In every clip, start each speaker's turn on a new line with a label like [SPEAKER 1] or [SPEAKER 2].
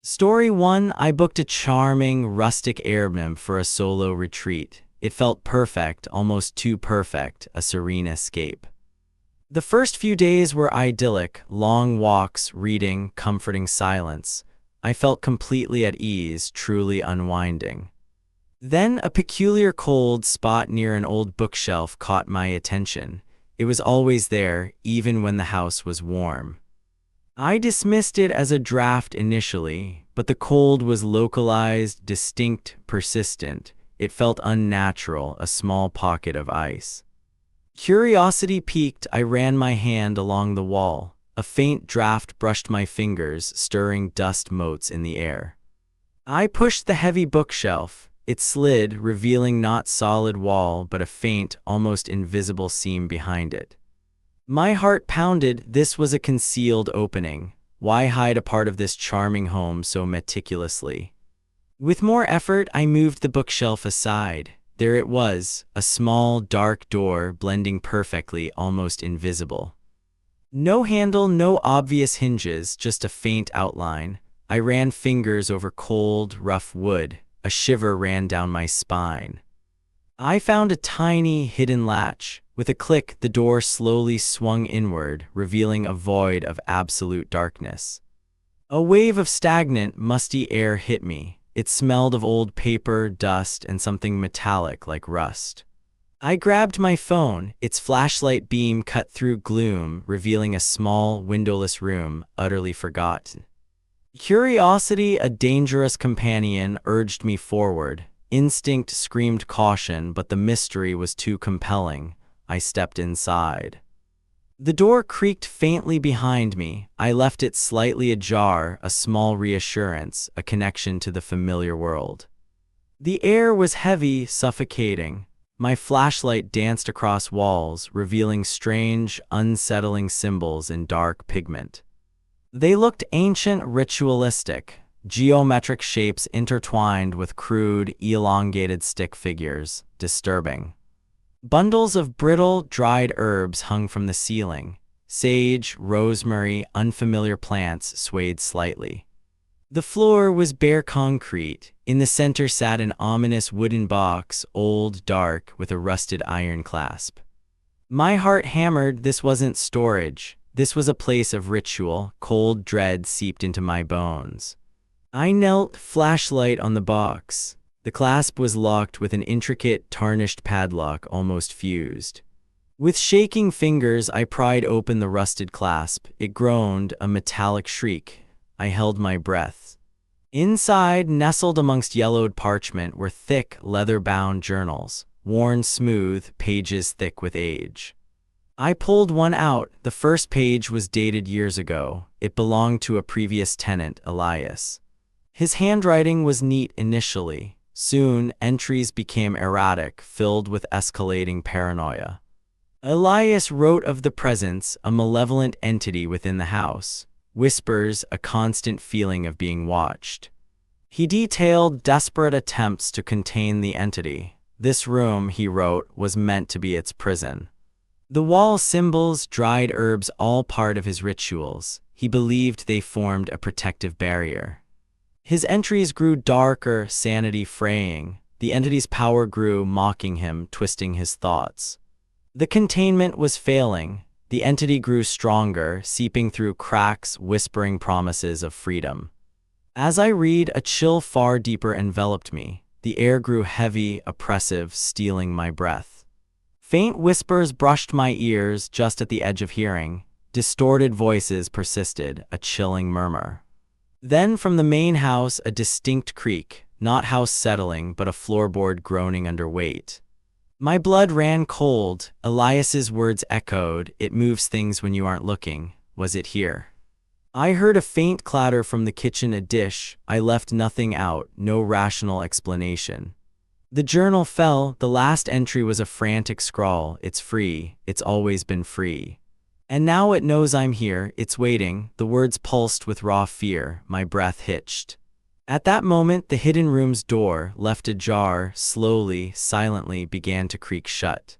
[SPEAKER 1] Story 1. I booked a charming, rustic Airbnb for a solo retreat. It felt perfect, almost too perfect, a serene escape. The first few days were idyllic, long walks, reading, comforting silence. I felt completely at ease, truly unwinding. Then a peculiar cold spot near an old bookshelf caught my attention. It was always there, even when the house was warm. I dismissed it as a draft initially, but the cold was localized, distinct, persistent. It felt unnatural, a small pocket of ice. Curiosity piqued, I ran my hand along the wall. A faint draft brushed my fingers, stirring dust motes in the air. I pushed the heavy bookshelf. It slid, revealing not solid wall, but a faint, almost invisible seam behind it. My heart pounded. This was a concealed opening. Why hide a part of this charming home so meticulously? With more effort, I moved the bookshelf aside. There it was, a small, dark door blending perfectly, almost invisible. No handle, no obvious hinges, just a faint outline. I ran fingers over cold, rough wood. A shiver ran down my spine. I found a tiny, hidden latch. With a click, the door slowly swung inward, revealing a void of absolute darkness. A wave of stagnant, musty air hit me. It smelled of old paper, dust, and something metallic like rust. I grabbed my phone. Its flashlight beam cut through gloom, revealing a small, windowless room, utterly forgotten. Curiosity, a dangerous companion, urged me forward. Instinct screamed caution, but the mystery was too compelling. I stepped inside. The door creaked faintly behind me. I left it slightly ajar, a small reassurance, a connection to the familiar world. The air was heavy, suffocating. My flashlight danced across walls, revealing strange, unsettling symbols in dark pigment. They looked ancient, ritualistic, geometric shapes intertwined with crude, elongated stick figures, disturbing. Bundles of brittle, dried herbs hung from the ceiling. Sage, rosemary, unfamiliar plants swayed slightly. The floor was bare concrete. In the center sat an ominous wooden box, old, dark, with a rusted iron clasp. My heart hammered. This wasn't storage. This was a place of ritual. Cold dread seeped into my bones. I knelt, flashlight on the box. The clasp was locked with an intricate, tarnished padlock almost fused. With shaking fingers, I pried open the rusted clasp. It groaned, a metallic shriek. I held my breath. Inside, nestled amongst yellowed parchment, were thick, leather-bound journals, worn smooth, pages thick with age. I pulled one out. The first page was dated years ago. It belonged to a previous tenant, Elias. His handwriting was neat initially. Soon, entries became erratic, filled with escalating paranoia. Elias wrote of the presence, a malevolent entity within the house. Whispers, a constant feeling of being watched. He detailed desperate attempts to contain the entity. This room, he wrote, was meant to be its prison. The wall symbols, dried herbs, all part of his rituals. He believed they formed a protective barrier. His entries grew darker, sanity fraying. The entity's power grew, mocking him, twisting his thoughts. The containment was failing. The entity grew stronger, seeping through cracks, whispering promises of freedom. As I read, a chill far deeper enveloped me. The air grew heavy, oppressive, stealing my breath. Faint whispers brushed my ears just at the edge of hearing. Distorted voices persisted, a chilling murmur. Then from the main house, a distinct creak, not house settling, but a floorboard groaning under weight. My blood ran cold. Elias's words echoed, "It moves things when you aren't looking." Was it here? I heard a faint clatter from the kitchen, a dish. I left nothing out, no rational explanation. The journal fell. The last entry was a frantic scrawl. "It's free. It's always been free. And now it knows I'm here. It's waiting." The words pulsed with raw fear. My breath hitched. At that moment, the hidden room's door, left ajar, slowly, silently began to creak shut.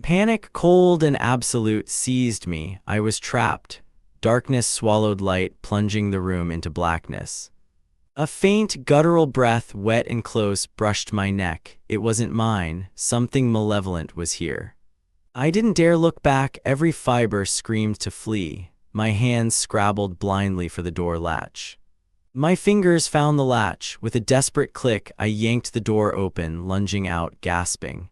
[SPEAKER 1] Panic, cold and absolute, seized me. I was trapped. Darkness swallowed light, plunging the room into blackness. A faint, guttural breath, wet and close, brushed my neck. It wasn't mine. Something malevolent was here. I didn't dare look back. Every fiber screamed to flee. My hands scrabbled blindly for the door latch. My fingers found the latch. With a desperate click, I yanked the door open, lunging out, gasping.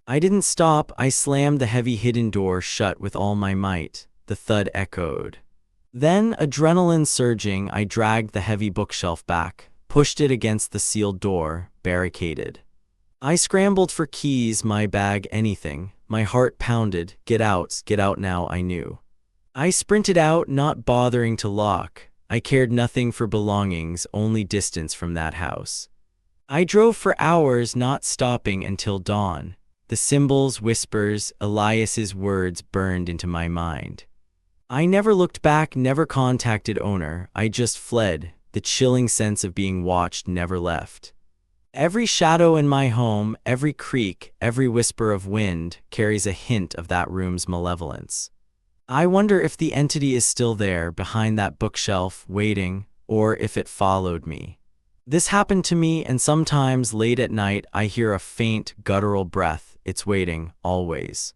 [SPEAKER 1] I didn't stop. I slammed the heavy hidden door shut with all my might. The thud echoed. Then, adrenaline surging, I dragged the heavy bookshelf back, pushed it against the sealed door, barricaded. I scrambled for keys, my bag, anything. My heart pounded. Get out now, I knew. I sprinted out, not bothering to lock. I cared nothing for belongings, only distance from that house. I drove for hours, not stopping until dawn. The symbols, whispers, Elias's words burned into my mind. I never looked back, never contacted owner. I just fled. The chilling sense of being watched never left. Every shadow in my home, every creak, every whisper of wind carries a hint of that room's malevolence. I wonder if the entity is still there, behind that bookshelf, waiting, or if it followed me. This happened to me, and sometimes late at night I hear a faint, guttural breath. It's waiting, always.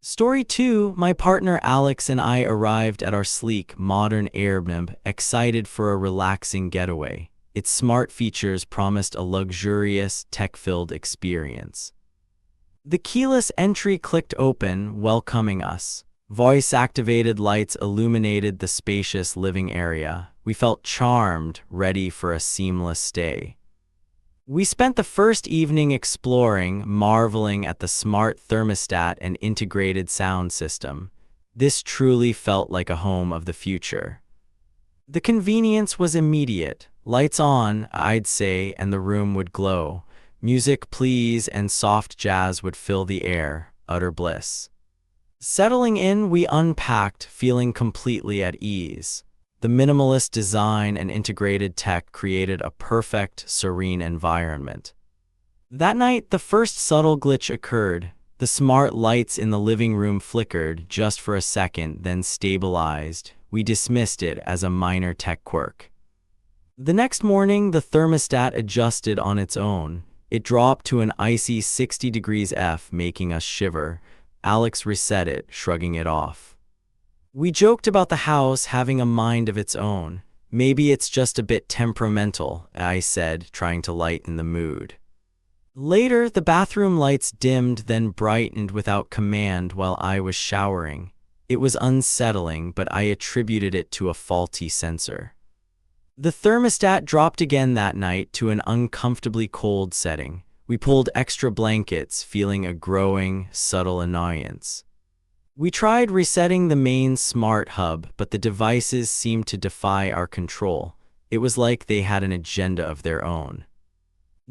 [SPEAKER 1] Story 2, my partner Alex and I arrived at our sleek, modern Airbnb, excited for a relaxing getaway. Its smart features promised a luxurious, tech-filled experience. The keyless entry clicked open, welcoming us. Voice-activated lights illuminated the spacious living area. We felt charmed, ready for a seamless stay. We spent the first evening exploring, marveling at the smart thermostat and integrated sound system. This truly felt like a home of the future. The convenience was immediate. Lights on, I'd say, and the room would glow. Music, please, and soft jazz would fill the air. Utter bliss. Settling in, we unpacked, feeling completely at ease. The minimalist design and integrated tech created a perfect, serene environment. That night, the first subtle glitch occurred. The smart lights in the living room flickered just for a second, then stabilized. We dismissed it as a minor tech quirk. The next morning, the thermostat adjusted on its own. It dropped to an icy 60 degrees F, making us shiver. Alex reset it, shrugging it off. We joked about the house having a mind of its own. Maybe it's just a bit temperamental, I said, trying to lighten the mood. Later, the bathroom lights dimmed, then brightened without command while I was showering. It was unsettling, but I attributed it to a faulty sensor. The thermostat dropped again that night to an uncomfortably cold setting. We pulled extra blankets, feeling a growing, subtle annoyance. We tried resetting the main smart hub, but the devices seemed to defy our control. It was like they had an agenda of their own.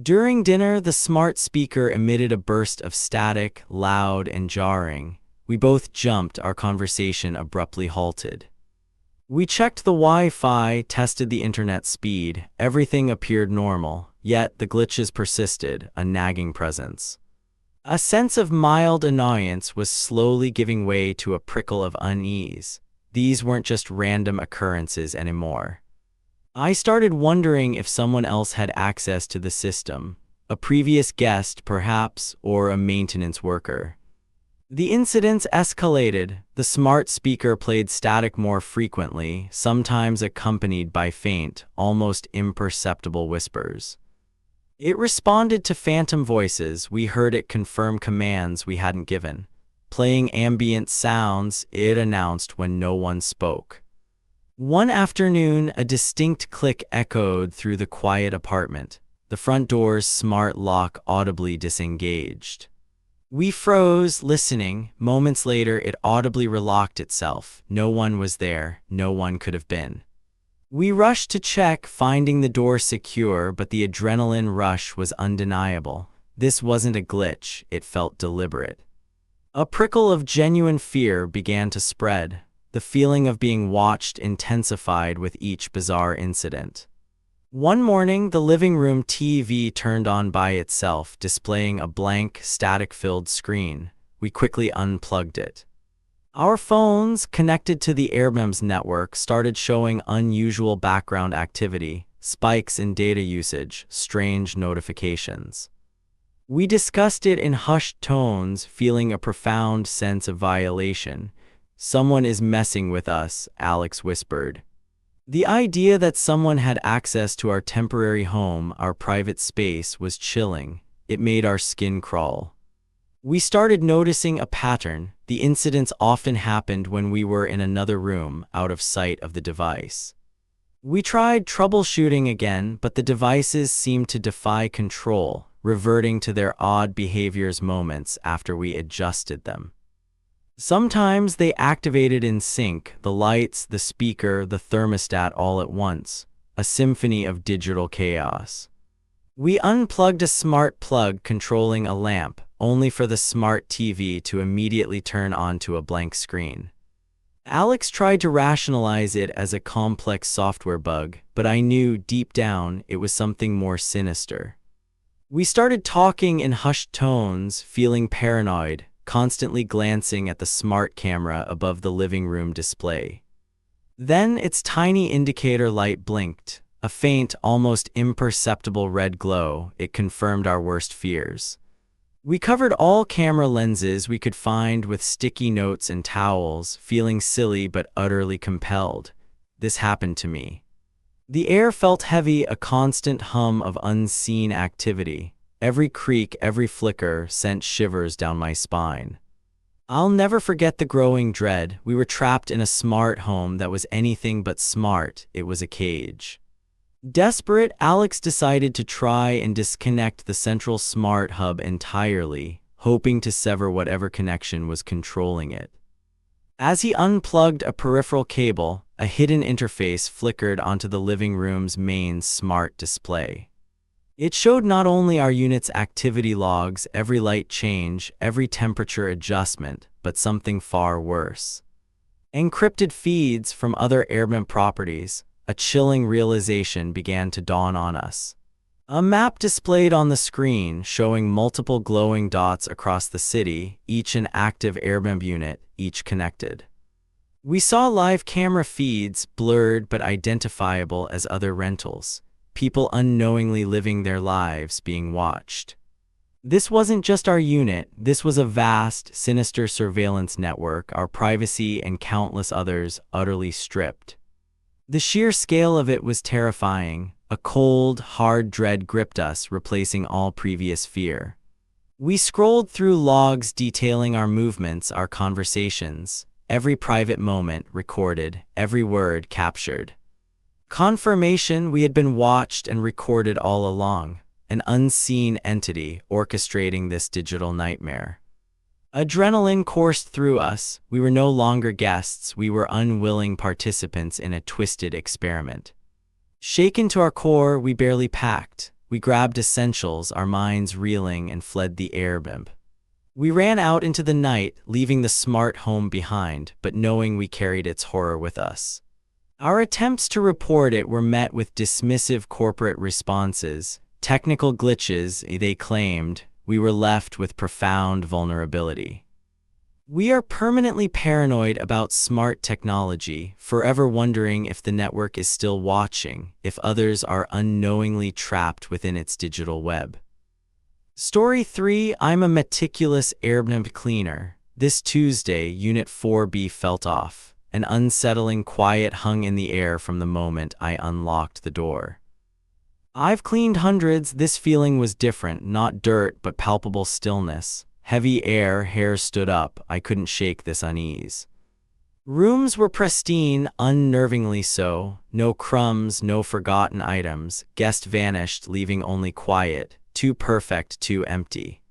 [SPEAKER 1] During dinner, the smart speaker emitted a burst of static, loud and jarring. We both jumped, our conversation abruptly halted. We checked the Wi-Fi, tested the internet speed. Everything appeared normal, yet the glitches persisted, a nagging presence. A sense of mild annoyance was slowly giving way to a prickle of unease. These weren't just random occurrences anymore. I started wondering if someone else had access to the system, a previous guest perhaps, or a maintenance worker. The incidents escalated. The smart speaker played static more frequently, sometimes accompanied by faint, almost imperceptible whispers. It responded to phantom voices. We heard it confirm commands we hadn't given. Playing ambient sounds, it announced when no one spoke. One afternoon, a distinct click echoed through the quiet apartment. The front door's smart lock audibly disengaged. We froze, listening. Moments later, it audibly relocked itself. No one was there. No one could have been. We rushed to check, finding the door secure, but the adrenaline rush was undeniable. This wasn't a glitch, it felt deliberate. A prickle of genuine fear began to spread. The feeling of being watched intensified with each bizarre incident. One morning, the living room TV turned on by itself, displaying a blank, static-filled screen. We quickly unplugged it. Our phones, connected to the Airbnb's network, started showing unusual background activity. spikes in data usage, strange notifications. We discussed it in hushed tones, feeling a profound sense of violation. "Someone is messing with us," Alex whispered. The idea that someone had access to our temporary home, our private space, was chilling. It made our skin crawl. We started noticing a pattern. The incidents often happened when we were in another room, out of sight of the device. We tried troubleshooting again, but the devices seemed to defy control, reverting to their odd behaviors moments after we adjusted them. Sometimes they activated in sync, the lights, the speaker, the thermostat all at once, a symphony of digital chaos. We unplugged a smart plug controlling a lamp, only for the smart TV to immediately turn onto a blank screen. Alex tried to rationalize it as a complex software bug, but I knew deep down it was something more sinister. We started talking in hushed tones, feeling paranoid, constantly glancing at the smart camera above the living room display. Then its tiny indicator light blinked, a faint, almost imperceptible red glow. It confirmed our worst fears. We covered all camera lenses we could find with sticky notes and towels, feeling silly but utterly compelled. This happened to me. The air felt heavy, a constant hum of unseen activity. Every creak, every flicker sent shivers down my spine. I'll never forget the growing dread. We were trapped in a smart home that was anything but smart. It was a cage. Desperate, Alex decided to try and disconnect the central smart hub entirely, hoping to sever whatever connection was controlling it. As he unplugged a peripheral cable, a hidden interface flickered onto the living room's main smart display. It showed not only our unit's activity logs, every light change, every temperature adjustment, but something far worse. Encrypted feeds from other Airbnb properties. A chilling realization began to dawn on us. A map displayed on the screen showing multiple glowing dots across the city, each an active Airbnb unit, each connected. We saw live camera feeds, blurred but identifiable as other rentals. People unknowingly living their lives being watched. This wasn't just our unit, this was a vast, sinister surveillance network, our privacy and countless others utterly stripped. The sheer scale of it was terrifying. A cold, hard dread gripped us, replacing all previous fear. We scrolled through logs detailing our movements, our conversations, every private moment recorded, every word captured. Confirmation we had been watched and recorded all along, an unseen entity orchestrating this digital nightmare. Adrenaline coursed through us. We were no longer guests, we were unwilling participants in a twisted experiment. Shaken to our core, we barely packed. We grabbed essentials, our minds reeling, and fled the Airbnb. We ran out into the night, leaving the smart home behind, but knowing we carried its horror with us. Our attempts to report it were met with dismissive corporate responses, technical glitches, they claimed. We were left with profound vulnerability. We are permanently paranoid about smart technology, forever wondering if the network is still watching, if others are unknowingly trapped within its digital web. Story 3: I'm a meticulous Airbnb cleaner. This Tuesday, Unit 4B felt off. An unsettling quiet hung in the air from the moment I unlocked the door. I've cleaned hundreds. This feeling was different, not dirt but palpable stillness. Heavy air, hair stood up. I couldn't shake this unease. Rooms were pristine, unnervingly so. No crumbs, no forgotten items. Guest vanished, leaving only quiet. Too perfect, too empty.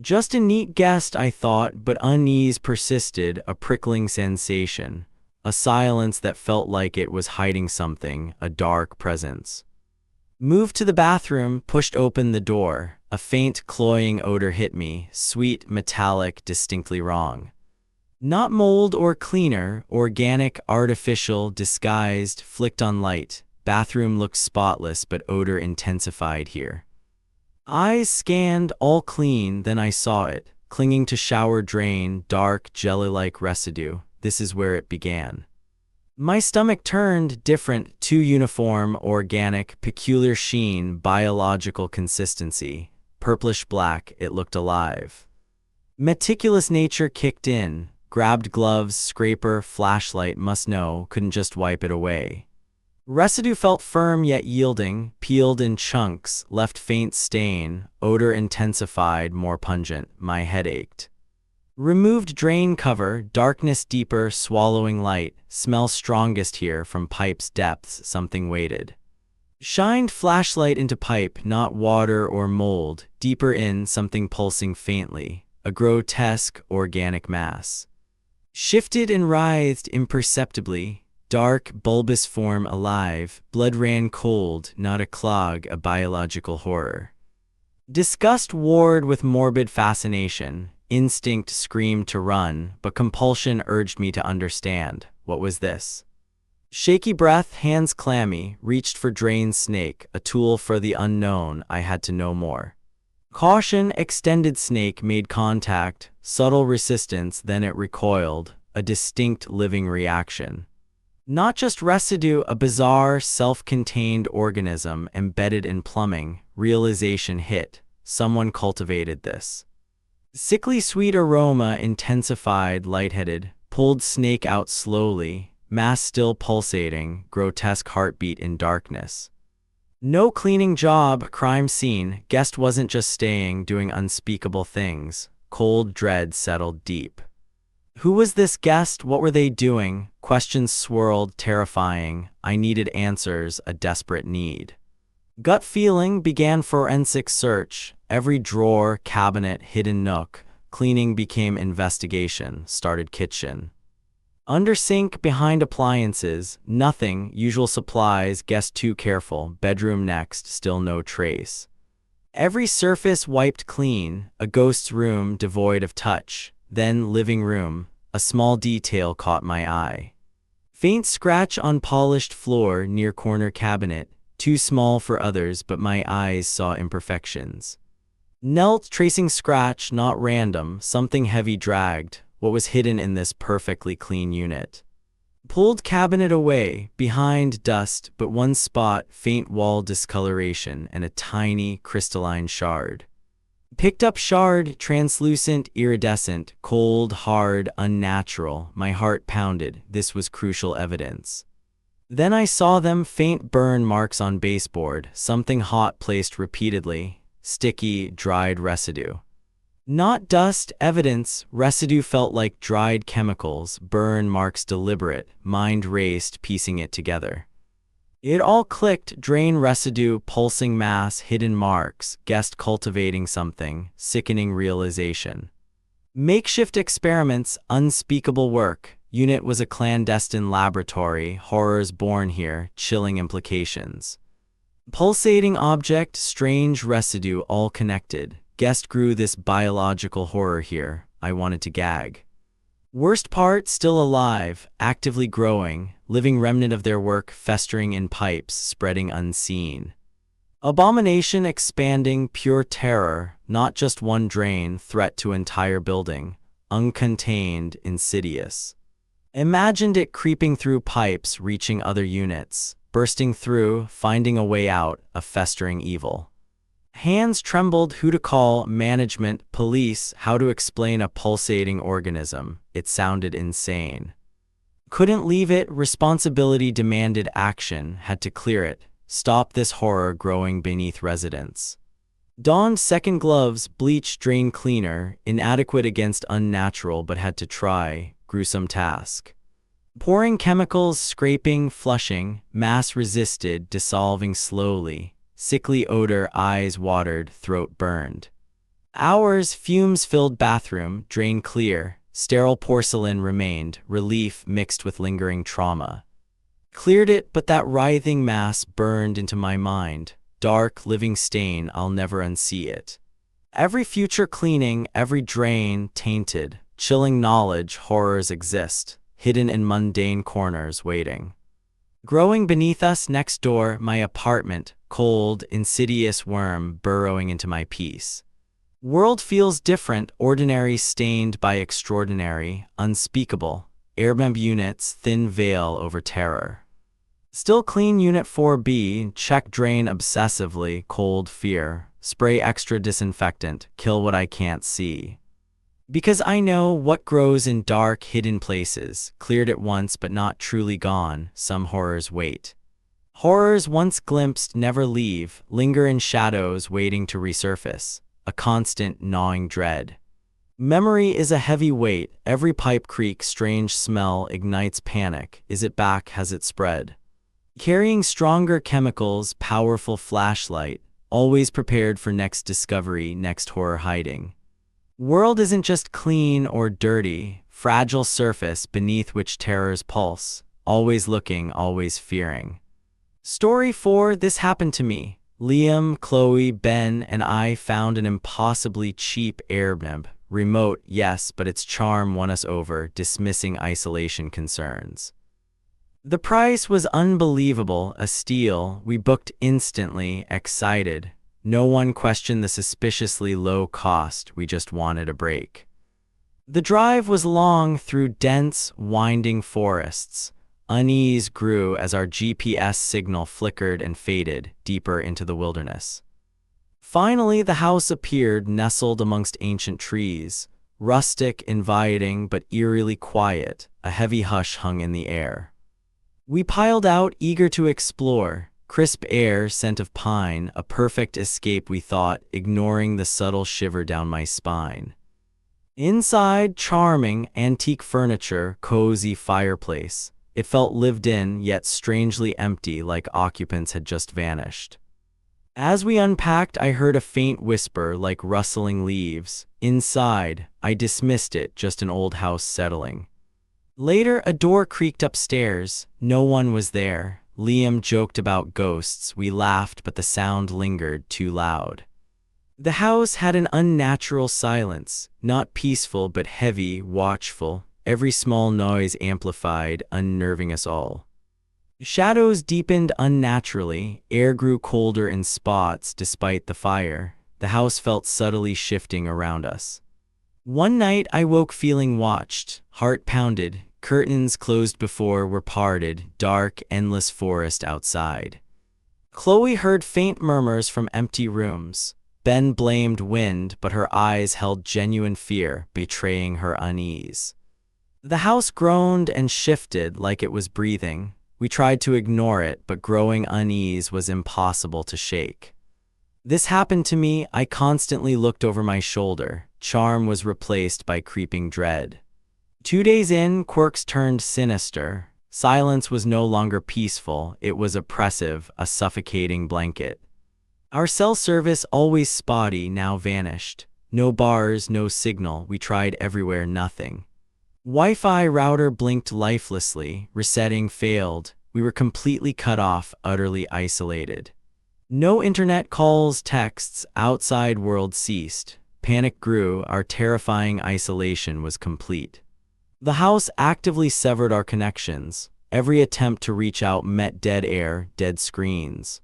[SPEAKER 1] Just a neat guest, I thought, but unease persisted, a prickling sensation. A silence that felt like it was hiding something, a dark presence. Moved to the bathroom, pushed open the door. A faint, cloying odor hit me, sweet, metallic, distinctly wrong. Not mold or cleaner, organic, artificial, disguised, flicked on light. Bathroom looked spotless, but odor intensified here. Eyes scanned, all clean, then I saw it, clinging to shower drain, dark, jelly-like residue. This is where it began. My stomach turned different, too uniform, organic, peculiar sheen, biological consistency. Purplish black, it looked alive. Meticulous nature kicked in, grabbed gloves, scraper, flashlight, must know, couldn't just wipe it away. Residue felt firm yet yielding, peeled in chunks, left faint stain, odor intensified, more pungent, my head ached. Removed drain cover, darkness deeper, swallowing light, smell strongest here from pipe's depths, something waited. Shined flashlight into pipe, not water or mold, deeper in, something pulsing faintly, a grotesque, organic mass. Shifted and writhed imperceptibly, dark, bulbous form alive, blood ran cold, not a clog, a biological horror. Disgust warred with morbid fascination. Instinct screamed to run, but compulsion urged me to understand. What was this? Shaky breath, hands clammy, reached for drain snake, a tool for the unknown. I had to know more. Caution, extended snake made contact, subtle resistance, then it recoiled, a distinct living reaction. Not just residue, a bizarre, self-contained organism embedded in plumbing. Realization hit. Someone cultivated this. Sickly sweet aroma intensified, lightheaded, pulled snake out slowly, mass still pulsating, grotesque heartbeat in darkness. No cleaning job, crime scene, guest wasn't just staying, doing unspeakable things. Cold dread settled deep. Who was this guest? What were they doing? Questions swirled, terrifying. I needed answers, a desperate need. Gut feeling, began forensic search. Every drawer, cabinet, hidden nook. Cleaning became investigation, started kitchen. Under sink, behind appliances, nothing, usual supplies, guest too careful. Bedroom next, still no trace. Every surface wiped clean, a ghost's room devoid of touch. Then living room, a small detail caught my eye. Faint scratch on polished floor near corner cabinet, too small for others but my eyes saw imperfections. Knelt, tracing scratch, not random, something heavy dragged. What was hidden in this perfectly clean unit? Pulled cabinet away, behind dust, but one spot, faint wall discoloration and a tiny crystalline shard. Picked up shard, translucent, iridescent, cold, hard, unnatural. My heart pounded. This was crucial evidence. Then I saw them, faint burn marks on baseboard, something hot placed repeatedly, sticky, dried residue. Not dust, evidence, residue felt like dried chemicals, burn marks deliberate, mind raced, piecing it together. It all clicked, drain residue, pulsing mass, hidden marks, guest cultivating something, sickening realization. Makeshift experiments, unspeakable work. Unit was a clandestine laboratory, horrors born here, chilling implications. Pulsating object, strange residue, all connected. Guest grew this biological horror here. I wanted to gag. Worst part, still alive, actively growing, living remnant of their work, festering in pipes, spreading unseen. Abomination expanding, pure terror, not just one drain, threat to entire building, uncontained, insidious. Imagined it creeping through pipes, reaching other units, bursting through, finding a way out, a festering evil. Hands trembled, who to call, management, police, how to explain a pulsating organism. It sounded insane. Couldn't leave it, responsibility demanded action, had to clear it, stop this horror growing beneath residents. Donned second gloves, bleach, drain cleaner, inadequate against unnatural but had to try, gruesome task. Pouring chemicals, scraping, flushing, mass resisted, dissolving slowly. Sickly odor, eyes watered, throat burned. Hours, fumes filled bathroom, drain clear, sterile porcelain remained, relief mixed with lingering trauma. Cleared it, but that writhing mass burned into my mind. Dark, living stain, I'll never unsee it. Every future cleaning, every drain, tainted, chilling knowledge, horrors exist, hidden in mundane corners, waiting. Growing beneath us, next door, my apartment, cold, insidious worm burrowing into my peace. World feels different, ordinary stained by extraordinary, unspeakable. airbnb units, thin veil over terror. Still clean Unit 4B, check drain obsessively, cold fear, spray extra disinfectant, kill what I can't see. Because I know what grows in dark, hidden places, cleared at once but not truly gone, some horrors wait. Horrors once glimpsed never leave, linger in shadows waiting to resurface, a constant gnawing dread. Memory is a heavy weight, every pipe creak, strange smell ignites panic, is it back, has it spread? Carrying stronger chemicals, powerful flashlight, always prepared for next discovery, next horror hiding. World isn't just clean or dirty, fragile surface beneath which terrors pulse, always looking, always fearing. Story 4, this happened to me. Liam, Chloe, Ben, and I found an impossibly cheap Airbnb. Remote, yes, but its charm won us over, dismissing isolation concerns. The price was unbelievable, a steal. We booked instantly, excited. No one questioned the suspiciously low cost, we just wanted a break. The drive was long through dense, winding forests. Unease grew as our GPS signal flickered and faded deeper into the wilderness. Finally, the house appeared, nestled amongst ancient trees. Rustic, inviting, but eerily quiet, a heavy hush hung in the air. We piled out, eager to explore. Crisp air, scent of pine, a perfect escape we thought, ignoring the subtle shiver down my spine. Inside, charming, antique furniture, cozy fireplace. It felt lived in, yet strangely empty, like occupants had just vanished. As we unpacked, I heard a faint whisper like rustling leaves. Inside, I dismissed it, just an old house settling. Later, a door creaked upstairs. No one was there. Liam joked about ghosts. We laughed, but the sound lingered, too loud. The house had an unnatural silence, not peaceful but heavy, watchful. Every small noise amplified, unnerving us all. Shadows deepened unnaturally. Air grew colder in spots despite the fire. The house felt subtly shifting around us. One night I woke feeling watched, heart pounded. Curtains closed before were parted, dark, endless forest outside. Chloe heard faint murmurs from empty rooms. Ben blamed wind, but her eyes held genuine fear, betraying her unease. The house groaned and shifted like it was breathing. We tried to ignore it, but growing unease was impossible to shake. This happened to me. I constantly looked over my shoulder. Charm was replaced by creeping dread. 2 days in, quirks turned sinister. Silence was no longer peaceful, it was oppressive, a suffocating blanket. Our cell service, always spotty, now vanished. No bars, no signal, we tried everywhere, nothing. Wi-Fi router blinked lifelessly, resetting failed. We were completely cut off, utterly isolated. No internet calls, texts, outside world ceased. Panic grew, our terrifying isolation was complete. The house actively severed our connections. Every attempt to reach out met dead air, dead screens.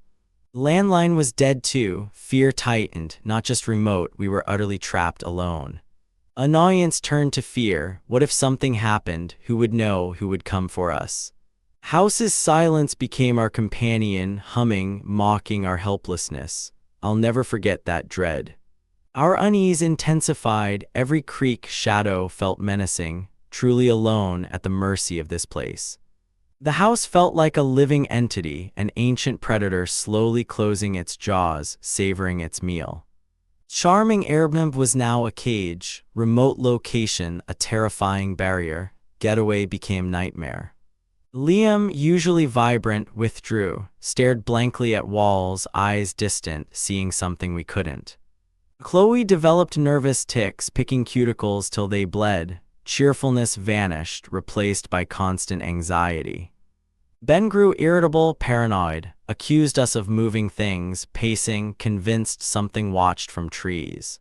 [SPEAKER 1] Landline was dead too. Fear tightened, not just remote, we were utterly trapped alone. Annoyance turned to fear. What if something happened? Who would know? Who would come for us? House's silence became our companion, humming, mocking our helplessness. I'll never forget that dread. Our unease intensified. Every creak, shadow felt menacing. Truly alone, at the mercy of this place. The house felt like a living entity, an ancient predator slowly closing its jaws, savoring its meal. Charming Airbnb was now a cage, remote location, a terrifying barrier. Getaway became nightmare. Liam, usually vibrant, withdrew, stared blankly at walls, eyes distant, seeing something we couldn't. Chloe developed nervous tics, picking cuticles till they bled. Cheerfulness vanished, replaced by constant anxiety. Ben grew irritable, paranoid, accused us of moving things, pacing, convinced something watched from trees.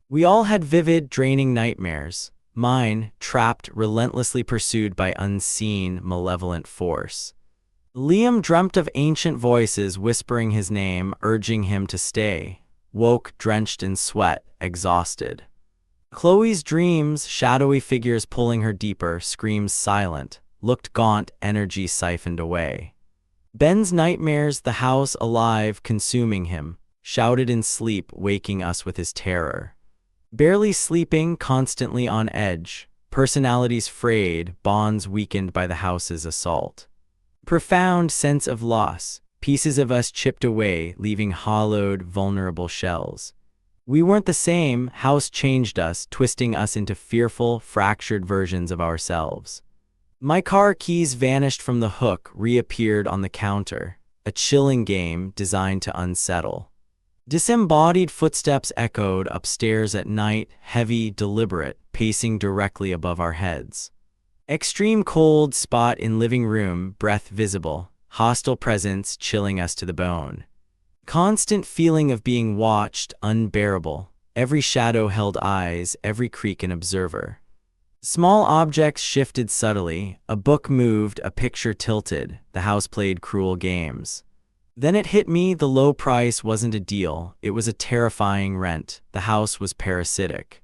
[SPEAKER 1] We all had vivid, draining nightmares. Mine, trapped, relentlessly pursued by unseen, malevolent force. Liam dreamt of ancient voices whispering his name, urging him to stay. Woke, drenched in sweat, exhausted. Chloe's dreams, shadowy figures pulling her deeper, screams silent, looked gaunt, energy siphoned away. Ben's nightmares, the house alive, consuming him, shouted in sleep, waking us with his terror. Barely sleeping, constantly on edge, personalities frayed, bonds weakened by the house's assault. Profound sense of loss, pieces of us chipped away, leaving hollowed, vulnerable shells. We weren't the same, house changed us, twisting us into fearful, fractured versions of ourselves. My car keys vanished from the hook, reappeared on the counter, a chilling game designed to unsettle. Disembodied footsteps echoed upstairs at night, heavy, deliberate, pacing directly above our heads. Extreme cold spot in living room, breath visible, hostile presence chilling us to the bone. Constant feeling of being watched, unbearable. Every shadow held eyes, every creak an observer. Small objects shifted subtly, a book moved, a picture tilted, the house played cruel games. Then it hit me, the low price wasn't a deal, it was a terrifying rent. The house was parasitic.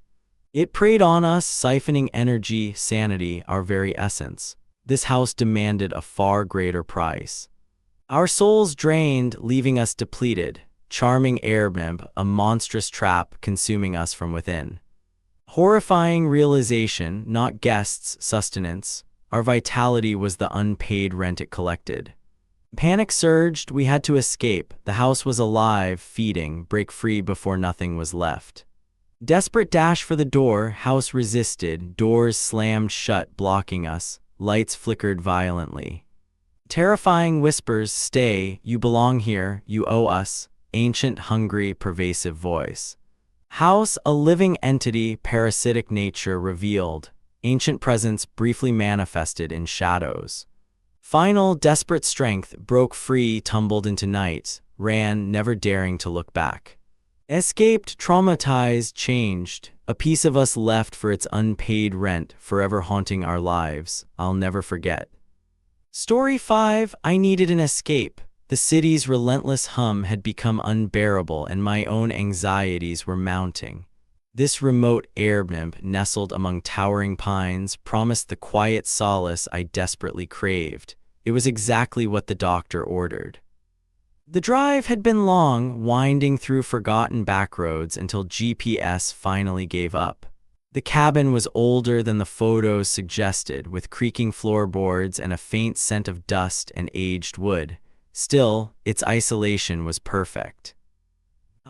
[SPEAKER 1] It preyed on us, siphoning energy, sanity, our very essence. This house demanded a far greater price. Our souls drained, leaving us depleted. Charming Airbnb, a monstrous trap consuming us from within. Horrifying realization, not guests, sustenance. Our vitality was the unpaid rent it collected. Panic surged, we had to escape. The house was alive, feeding, break free before nothing was left. Desperate dash for the door, house resisted, doors slammed shut, blocking us, lights flickered violently. Terrifying whispers, stay, you belong here, you owe us, ancient, hungry, pervasive voice. House, a living entity, parasitic nature revealed, ancient presence briefly manifested in shadows. Final, desperate strength, broke free, tumbled into night, ran, never daring to look back. Escaped, traumatized, changed, a piece of us left for its unpaid rent, forever haunting our lives, I'll never forget. Story 5, I needed an escape. The city's relentless hum had become unbearable and my own anxieties were mounting. This remote Airbnb, nestled among towering pines, promised the quiet solace I desperately craved. It was exactly what the doctor ordered. The drive had been long, winding through forgotten backroads until GPS finally gave up. The cabin was older than the photos suggested, with creaking floorboards and a faint scent of dust and aged wood. Still, its isolation was perfect.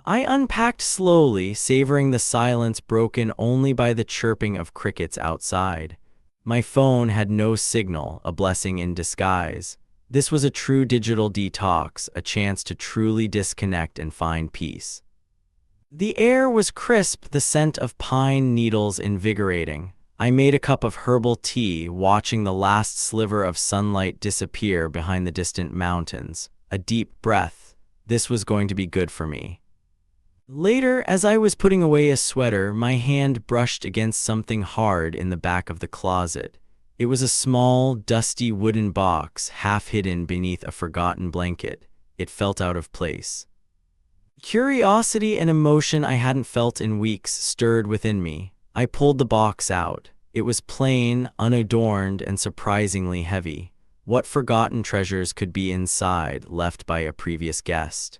[SPEAKER 1] I unpacked slowly, savoring the silence broken only by the chirping of crickets outside. My phone had no signal, a blessing in disguise. This was a true digital detox, a chance to truly disconnect and find peace. The air was crisp, the scent of pine needles invigorating. I made a cup of herbal tea, watching the last sliver of sunlight disappear behind the distant mountains. A deep breath. This was going to be good for me. Later, as I was putting away a sweater, my hand brushed against something hard in the back of the closet. It was a small, dusty wooden box, half hidden beneath a forgotten blanket. It felt out of place. Curiosity and emotion I hadn't felt in weeks stirred within me. I pulled the box out. It was plain, unadorned, and surprisingly heavy. What forgotten treasures could be inside, left by a previous guest?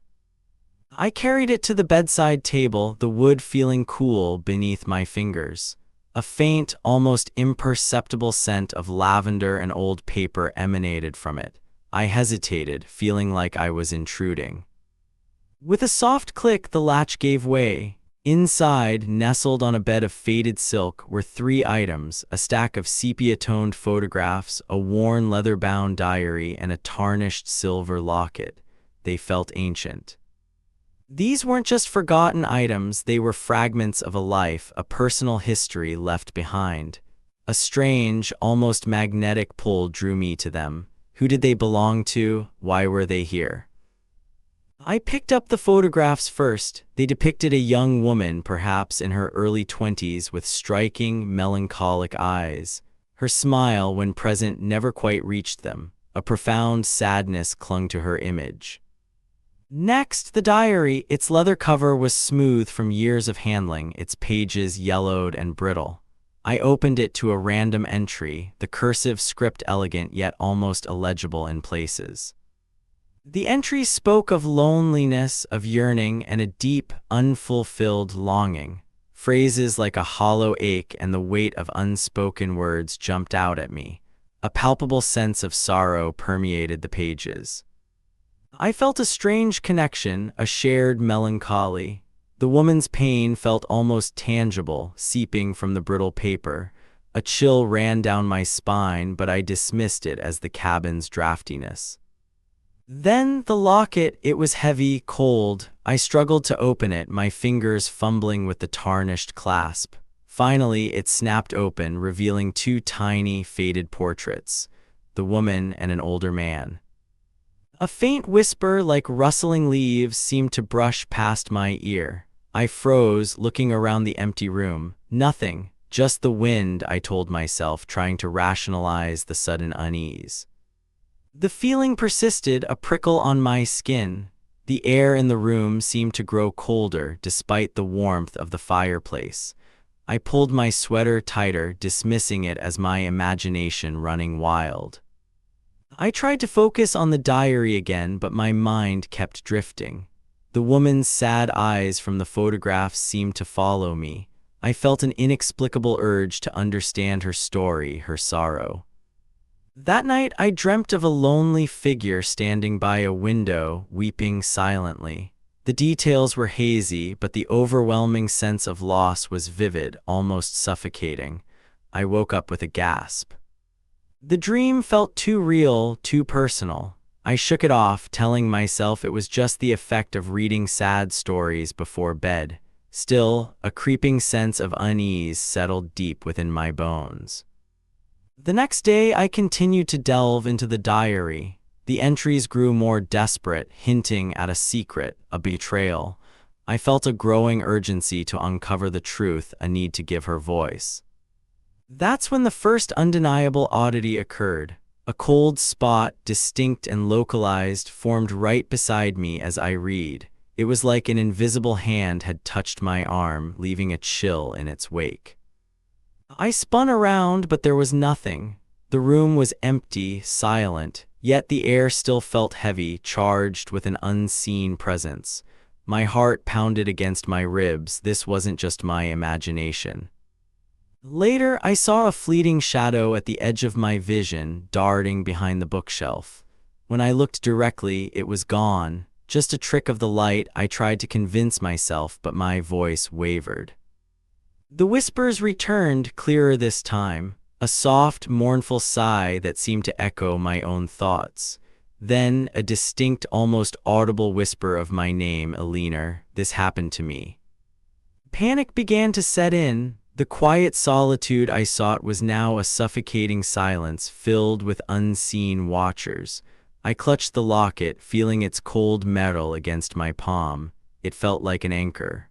[SPEAKER 1] I carried it to the bedside table, the wood feeling cool beneath my fingers. A faint, almost imperceptible scent of lavender and old paper emanated from it. I hesitated, feeling like I was intruding. With a soft click, the latch gave way. Inside, nestled on a bed of faded silk, were 3 items: a stack of sepia-toned photographs, a worn leather-bound diary, and a tarnished silver locket. They felt ancient. These weren't just forgotten items, they were fragments of a life, a personal history left behind. A strange, almost magnetic pull drew me to them. Who did they belong to? Why were they here? I picked up the photographs first. They depicted a young woman, perhaps in her early 20s, with striking, melancholic eyes. Her smile, when present, never quite reached them. A profound sadness clung to her image. Next, the diary. Its leather cover was smooth from years of handling, its pages yellowed and brittle. I opened it to a random entry, the cursive script elegant yet almost illegible in places. The entry spoke of loneliness, of yearning, and a deep, unfulfilled longing. Phrases like a hollow ache and the weight of unspoken words jumped out at me. A palpable sense of sorrow permeated the pages. I felt a strange connection, a shared melancholy. The woman's pain felt almost tangible, seeping from the brittle paper. A chill ran down my spine, but I dismissed it as the cabin's draftiness. Then the locket. It was heavy, cold. I struggled to open it, my fingers fumbling with the tarnished clasp. Finally, it snapped open, revealing two tiny, faded portraits, the woman and an older man. A faint whisper like rustling leaves seemed to brush past my ear. I froze, looking around the empty room. Nothing, just the wind, I told myself, trying to rationalize the sudden unease. The feeling persisted, a prickle on my skin. The air in the room seemed to grow colder, despite the warmth of the fireplace. I pulled my sweater tighter, dismissing it as my imagination running wild. I tried to focus on the diary again, but my mind kept drifting. The woman's sad eyes from the photographs seemed to follow me. I felt an inexplicable urge to understand her story, her sorrow. That night, I dreamt of a lonely figure standing by a window, weeping silently. The details were hazy, but the overwhelming sense of loss was vivid, almost suffocating. I woke up with a gasp. The dream felt too real, too personal. I shook it off, telling myself it was just the effect of reading sad stories before bed. Still, a creeping sense of unease settled deep within my bones. The next day, I continued to delve into the diary. The entries grew more desperate, hinting at a secret, a betrayal. I felt a growing urgency to uncover the truth, a need to give her voice. That's when the first undeniable oddity occurred. A cold spot, distinct and localized, formed right beside me as I read. It was like an invisible hand had touched my arm, leaving a chill in its wake. I spun around, but there was nothing. The room was empty, silent, yet the air still felt heavy, charged with an unseen presence. My heart pounded against my ribs. This wasn't just my imagination. Later, I saw a fleeting shadow at the edge of my vision, darting behind the bookshelf. When I looked directly, it was gone. Just a trick of the light, I tried to convince myself, but my voice wavered. The whispers returned, clearer this time, a soft, mournful sigh that seemed to echo my own thoughts. Then, a distinct, almost audible whisper of my name, Eleanor. This happened to me. Panic began to set in. The quiet solitude I sought was now a suffocating silence filled with unseen watchers. I clutched the locket, feeling its cold metal against my palm. It felt like an anchor.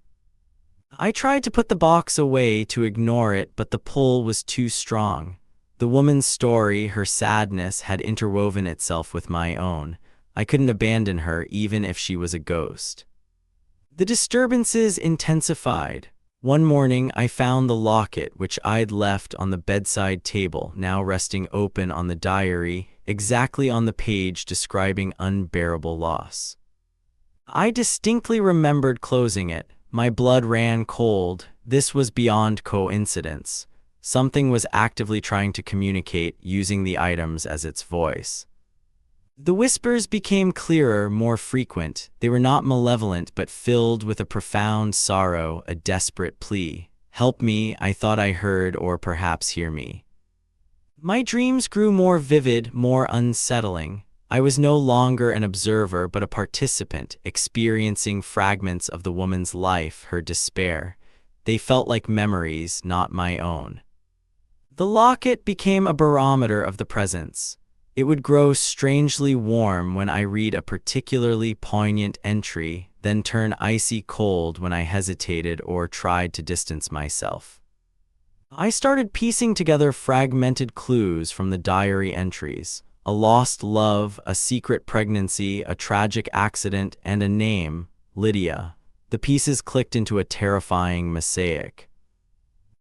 [SPEAKER 1] I tried to put the box away, to ignore it, but the pull was too strong. The woman's story, her sadness, had interwoven itself with my own. I couldn't abandon her, even if she was a ghost. The disturbances intensified. One morning, I found the locket, which I'd left on the bedside table, now resting open on the diary, exactly on the page describing unbearable loss. I distinctly remembered closing it. My blood ran cold. This was beyond coincidence. Something was actively trying to communicate, using the items as its voice. The whispers became clearer, more frequent. They were not malevolent, but filled with a profound sorrow, a desperate plea. Help me, I thought I heard, or perhaps hear me. My dreams grew more vivid, more unsettling. I was no longer an observer, but a participant, experiencing fragments of the woman's life, her despair. They felt like memories, not my own. The locket became a barometer of the presence. It would grow strangely warm when I read a particularly poignant entry, then turn icy cold when I hesitated or tried to distance myself. I started piecing together fragmented clues from the diary entries. A lost love, a secret pregnancy, a tragic accident, and a name, Lydia. The pieces clicked into a terrifying mosaic.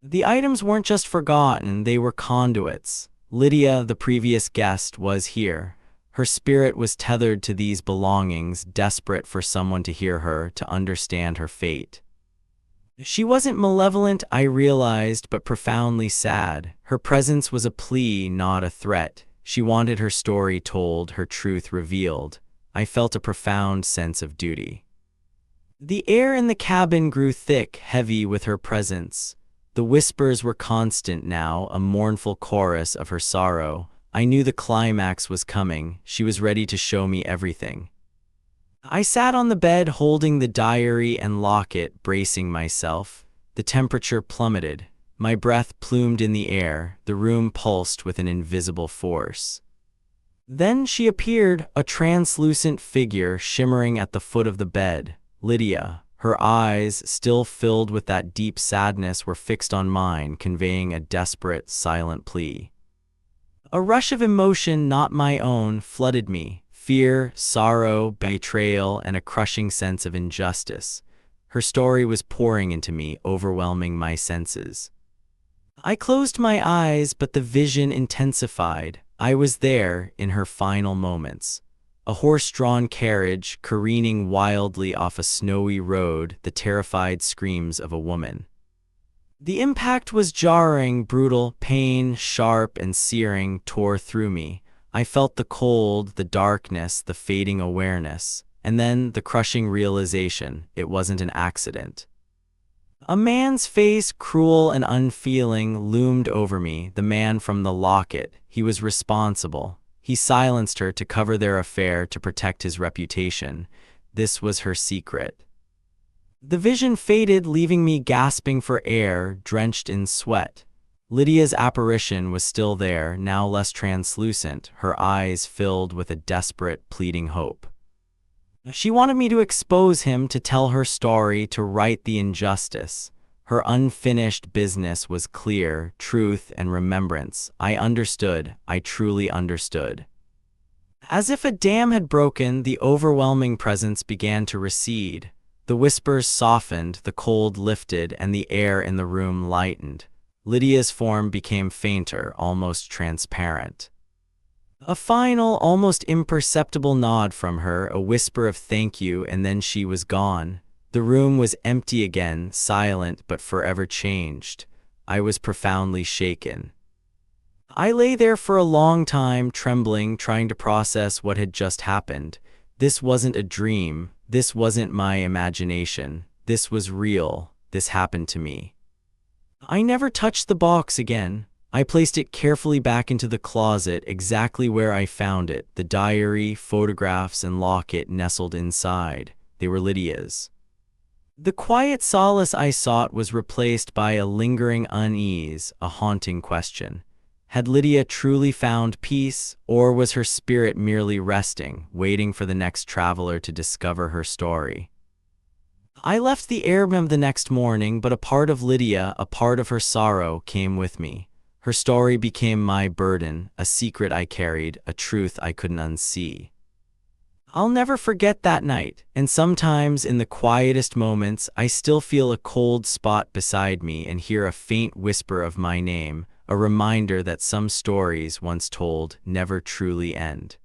[SPEAKER 1] The items weren't just forgotten, they were conduits. Lydia, the previous guest, was here. Her spirit was tethered to these belongings, desperate for someone to hear her, to understand her fate. She wasn't malevolent, I realized, but profoundly sad. Her presence was a plea, not a threat. She wanted her story told, her truth revealed. I felt a profound sense of duty. The air in the cabin grew thick, heavy with her presence. The whispers were constant now, a mournful chorus of her sorrow. I knew the climax was coming. She was ready to show me everything. I sat on the bed holding the diary and locket, bracing myself. The temperature plummeted. My breath plumed in the air. The room pulsed with an invisible force. Then she appeared, a translucent figure shimmering at the foot of the bed. Lydia. Her eyes, still filled with that deep sadness, were fixed on mine, conveying a desperate, silent plea. A rush of emotion not my own flooded me. Fear, sorrow, betrayal, and a crushing sense of injustice. Her story was pouring into me, overwhelming my senses. I closed my eyes, but the vision intensified. I was there, in her final moments. A horse-drawn carriage, careening wildly off a snowy road, the terrified screams of a woman. The impact was jarring, brutal. Pain, sharp and searing, tore through me. I felt the cold, the darkness, the fading awareness, and then the crushing realization it wasn't an accident. A man's face, cruel and unfeeling, loomed over me, the man from the locket. He was responsible. He silenced her to cover their affair, to protect his reputation. This was her secret. The vision faded, leaving me gasping for air, drenched in sweat. Lydia's apparition was still there, now less translucent, her eyes filled with a desperate, pleading hope. She wanted me to expose him, to tell her story, to right the injustice. Her unfinished business was clear, truth and remembrance. I understood. I truly understood. As if a dam had broken, the overwhelming presence began to recede. The whispers softened, the cold lifted, and the air in the room lightened. Lydia's form became fainter, almost transparent. A final, almost imperceptible nod from her, a whisper of thank you, and then she was gone. The room was empty again, silent but forever changed. I was profoundly shaken. I lay there for a long time, trembling, trying to process what had just happened. This wasn't a dream. This wasn't my imagination. This was real. This happened to me. I never touched the box again. I placed it carefully back into the closet, exactly where I found it. The diary, photographs, and locket nestled inside. They were Lydia's. The quiet solace I sought was replaced by a lingering unease, a haunting question. Had Lydia truly found peace, or was her spirit merely resting, waiting for the next traveler to discover her story? I left the airbnb the next morning, but a part of Lydia, a part of her sorrow, came with me. Her story became my burden, a secret I carried, a truth I couldn't unsee. I'll never forget that night, and sometimes in the quietest moments I still feel a cold spot beside me and hear a faint whisper of my name, a reminder that some stories once told never truly end.